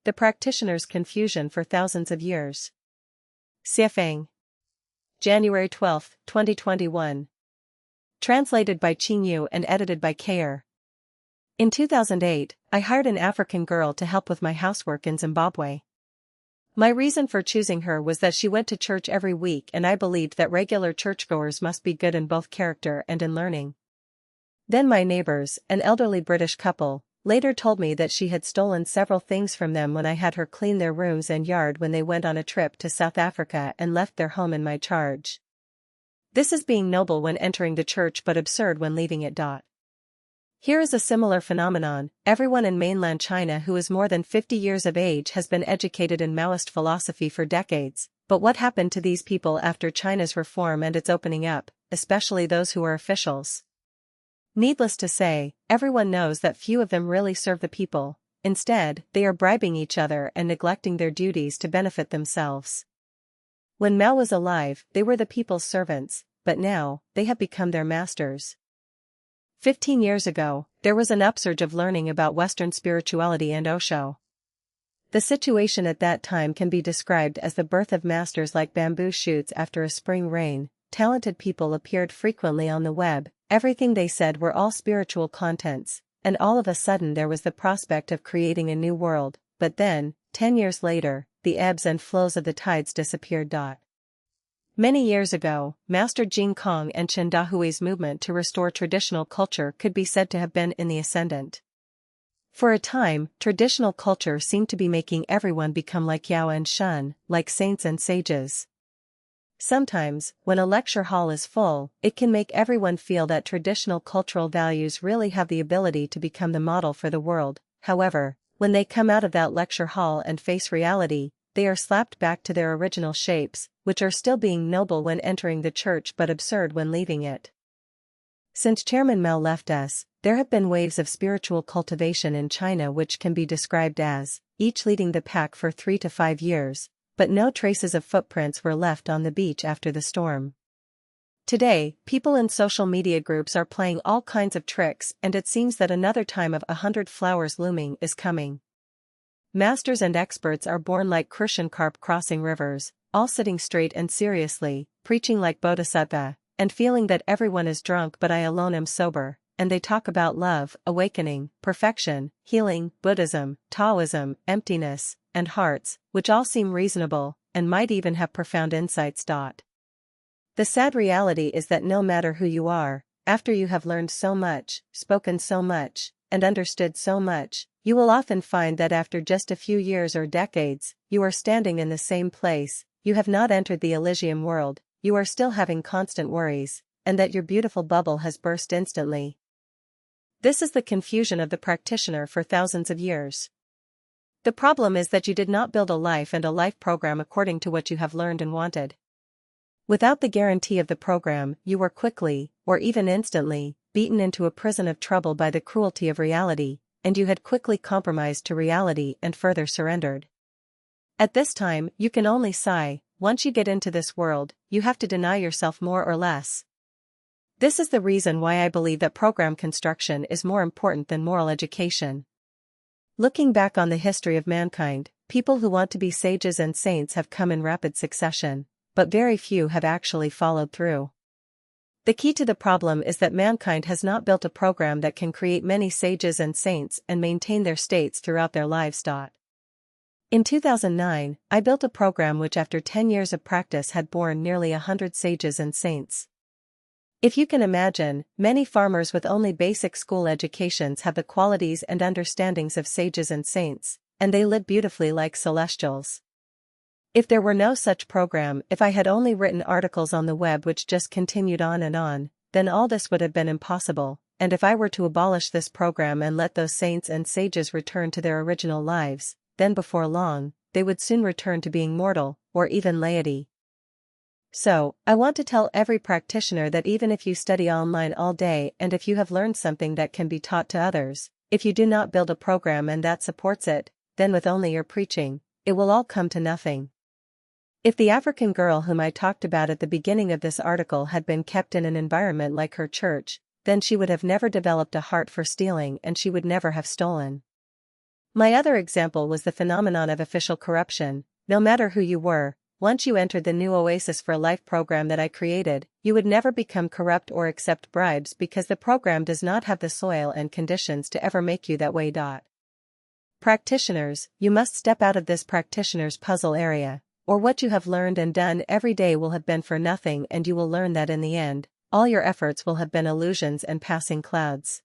The Practitioner's Confusion for Thousands of Years. Siafeng. January 12, 2021. Translated by Qingyu and edited by Kayer. In 2008, I hired an African girl to help with my housework in Zimbabwe. My reason for choosing her was that she went to church every week and I believed that regular churchgoers must be good in both character and in learning. Then my neighbors, an elderly British couple, later told me that she had stolen several things from them when I had her clean their rooms and yard when they went on a trip to South Africa and left their home in my charge. This is being noble when entering the church but absurd when leaving it. Here is a similar phenomenon. Everyone in mainland China who is more than 50 years of age has been educated in Maoist philosophy for decades, but what happened to these people after China's reform and its opening up, especially those who are officials? Needless to say, everyone knows that few of them really serve the people. Instead, they are bribing each other and neglecting their duties to benefit themselves. When Mao was alive, they were the people's servants, but now, they have become their masters. 15 years ago, there was an upsurge of learning about Western spirituality and Osho. The situation at that time can be described as the birth of masters like bamboo shoots after a spring rain. Talented people appeared frequently on the web, everything they said were all spiritual contents, and all of a sudden there was the prospect of creating a new world, but then, 10 years later, the ebbs and flows of the tides disappeared. Many years ago, Master Jing Kong and Chen Dahui's movement to restore traditional culture could be said to have been in the ascendant. For a time, traditional culture seemed to be making everyone become like Yao and Shun, like saints and sages. Sometimes, when a lecture hall is full, it can make everyone feel that traditional cultural values really have the ability to become the model for the world. However, when they come out of that lecture hall and face reality, they are slapped back to their original shapes, which are still being noble when entering the church but absurd when leaving it. Since Chairman Mao left us, there have been waves of spiritual cultivation in China which can be described as, each leading the pack for 3 to 5 years, but no traces of footprints were left on the beach after the storm. Today, people in social media groups are playing all kinds of tricks and it seems that another time of 100 flowers looming is coming. Masters and experts are born like crucian carp crossing rivers, all sitting straight and seriously, preaching like bodhisattva, and feeling that everyone is drunk but I alone am sober, and they talk about love, awakening, perfection, healing, Buddhism, Taoism, emptiness, and hearts, which all seem reasonable, and might even have profound insights. The sad reality is that no matter who you are, after you have learned so much, spoken so much, and understood so much, you will often find that after just a few years or decades, you are standing in the same place, you have not entered the Elysium world, you are still having constant worries, and that your beautiful bubble has burst instantly. This is the confusion of the practitioner for thousands of years. The problem is that you did not build a life and a life program according to what you have learned and wanted. Without the guarantee of the program, you were quickly, or even instantly, beaten into a prison of trouble by the cruelty of reality, and you had quickly compromised to reality and further surrendered. At this time, you can only sigh. Once you get into this world, you have to deny yourself more or less. This is the reason why I believe that program construction is more important than moral education. Looking back on the history of mankind, people who want to be sages and saints have come in rapid succession, but very few have actually followed through. The key to the problem is that mankind has not built a program that can create many sages and saints and maintain their states throughout their lives. In 2009, I built a program which after 10 years of practice had born nearly 100 sages and saints. If you can imagine, many farmers with only basic school educations have the qualities and understandings of sages and saints, and they live beautifully like celestials. If there were no such program, if I had only written articles on the web which just continued on, then all this would have been impossible, and if I were to abolish this program and let those saints and sages return to their original lives, then before long, they would soon return to being mortal, or even laity. So, I want to tell every practitioner that even if you study online all day and if you have learned something that can be taught to others, if you do not build a program and that supports it, then with only your preaching, it will all come to nothing. If the African girl whom I talked about at the beginning of this article had been kept in an environment like her church, then she would have never developed a heart for stealing and she would never have stolen. My other example was the phenomenon of official corruption. No matter who you were, once you entered the new Oasis for Life program that I created, you would never become corrupt or accept bribes because the program does not have the soil and conditions to ever make you that way. Practitioners, you must step out of this practitioner's puzzle area, or what you have learned and done every day will have been for nothing, and you will learn that in the end, all your efforts will have been illusions and passing clouds.